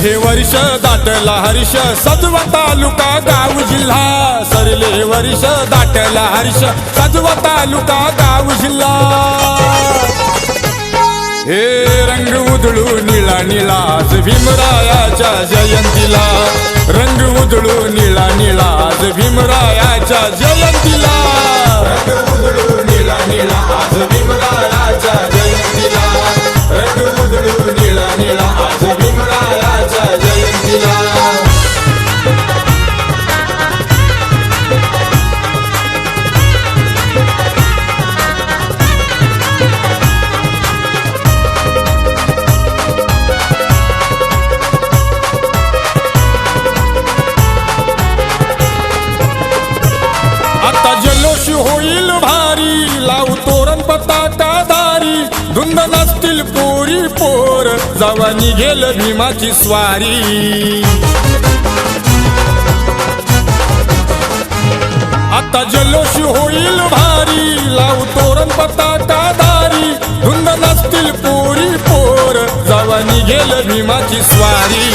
हे वर्ष दाटला हर्ष सजवा तालुका गाव जिल्हा सरले वर्ष दाटला हर्ष सजवा तालुका गाव जिल्हा हे रंग उधळू निळा निळा आज भीमरायाच्या जयंतीला रंग उधळू निळा निळा आज भीमरायाच्या जयंतीला रंग उधळू निळा निळा आज भीमरायाच्या जयंतीला रंग उधळू निळा निळा आज भीमरायाच्या जयंतीला जल्लोष होईल भारी लावू तोरण पताका दारी धुंद नसतील पोरी पोर जावा निघेल भीमाची स्वारी आता जल्लोष होईल भारी लावू तोरण पताका दारी धुंद नसतील पोरी पोर जावा निघेल भीमाची स्वारी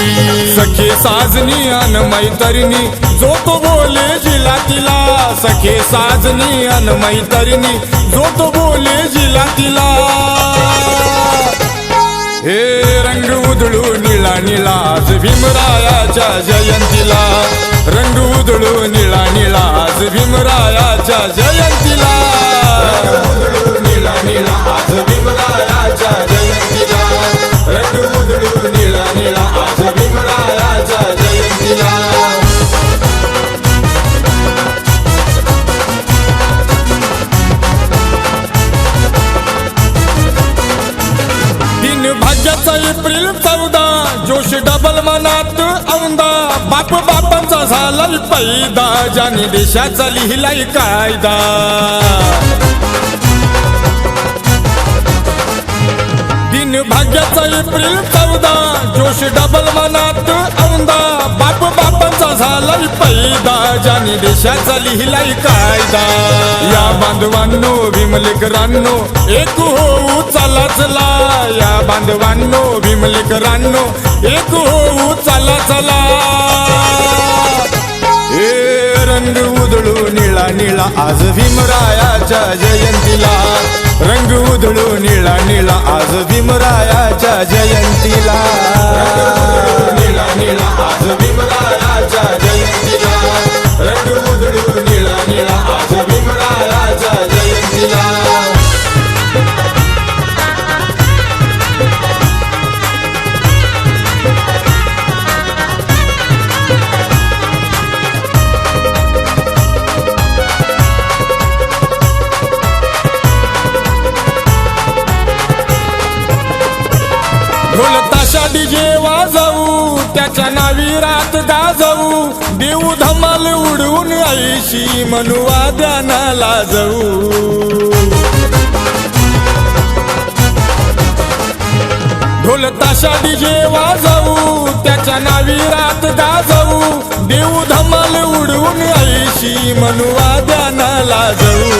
सखे साजनी अन मैतरिणी जो तो बोले जिला तिला सखे साजनी अन मैतरिणी जो तो बोले जिला तिला हे रंग उधळू निळा निळा आज भीमरायाच्या जयंतीला रंग उधळू निळा निळा आज भीमरायाच्या जयंतीला निळा निळा आज भीमरायाच्या जयंतीला रंग उधळू निळा निळा आज भीमरायाच्या जयंतीला भाग्याचा एप्रिल 14 जोश डबल मनात औंदा बाप बापांचा झालाय पैदा ज्याने देशाचा लिहिलाय कायदा दिन भाग्याचा एप्रिल 14 जोश डबल मनात औंदा बाप बापांचा झालाय पैदा ज्याने देशाचा लिहिलाय कायदा या बांधवांनो भीमलेकरांनो एक होऊ चला चला या बांधवांनो भीमलेकरांनो एक होऊ चला चला हे रंग उधळू निळा निळा आज भीमरायाच्या जयंतीला रंग उधळू निळा निळा आज भीमरायाच्या जयंतीला निळा निळा आज भीमरायाच्या जयंतीला रंग उधळू निळा निळा आज भीमरायाच्या जयंतीला ढोल ताशा डीजे वाजवू त्याच्या नावी रात गाजवू देऊ धमाल उडवून ऐशी म्हणू वाद्यानाला जाऊ ढोल ताशा डीजे वाजवू त्याच्या नावी रात गाजवू देऊ धमाल उडवून ऐशी म्हणू वाद्यानाला जाऊ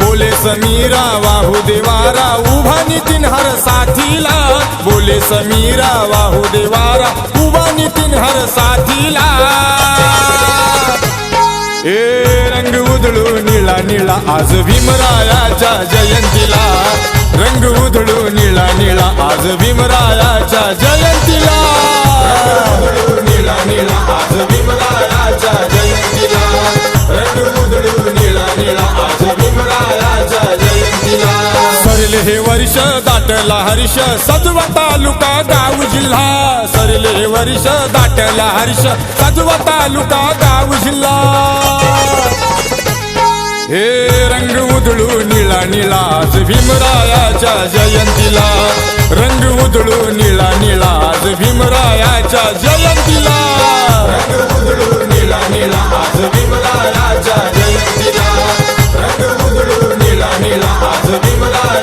बोले समीरा वाहू देवारा उभा नितीन हर साथीला बोले समीरा वाहू देवारा उभा नितीन हर साथीला ए रंग उधळू निळा निळा आज भीमरायाच्या जयंतीला रंग उधळू निळा निळा आज भीमरायाच्या जयंतीला निळा निळा आज भीमरायाच्या जयंतीला रंग उधळू निळा निळा आज भीमरायाच्या जयंतीला सरले हे वर्ष दाटला हर्ष सजवा तालुका गाव जिल्हा सरले हे वर्ष दाटला हर्ष सजवा तालुका गाव जिल्हा हे रंग उधळू निळा निळा आज भीमरायाच्या जयंतीला रंग उधळू निळा निळा आज भीमरायाच्या जयंतीला रंग उधळू निळा निळा आज भीमरायाच्या जयंतीला रंग उधळू निळा निळा आज भीमराया